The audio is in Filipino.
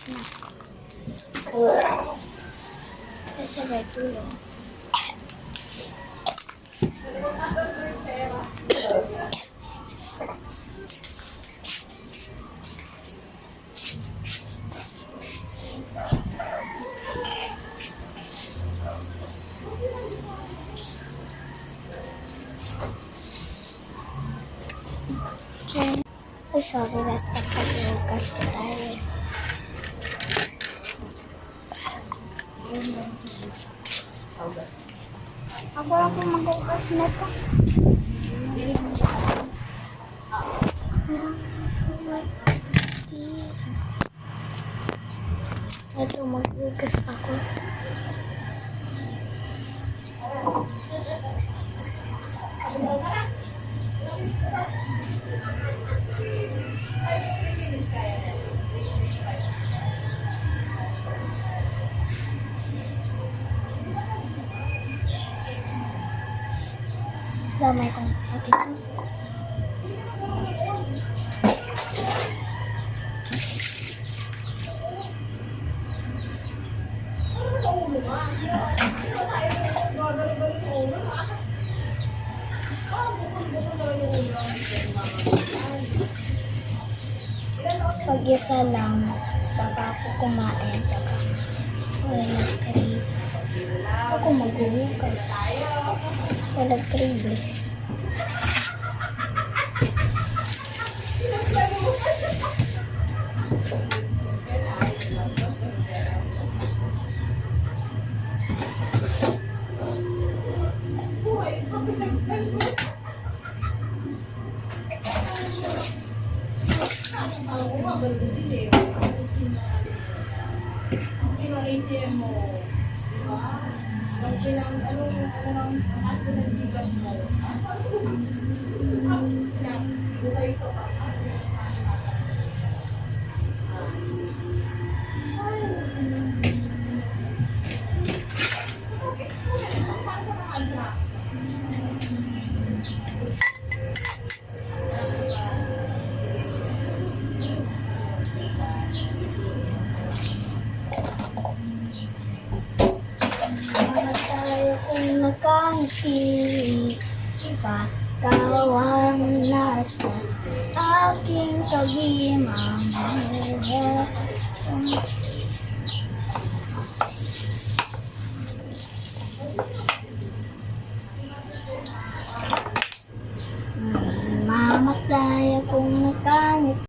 na. Sabay tulong. Okay. Sorry, basta pag-ugas tayo. Ako mag-ugas na ito. Ito, mag-ugas ako. Damay kong pati ito. Pag-isa lang, baka ako kumain, tsaka nag-crave. Ako mag-uhugas. Nag-crave. Nakanti pagkawang nasa aking tabi,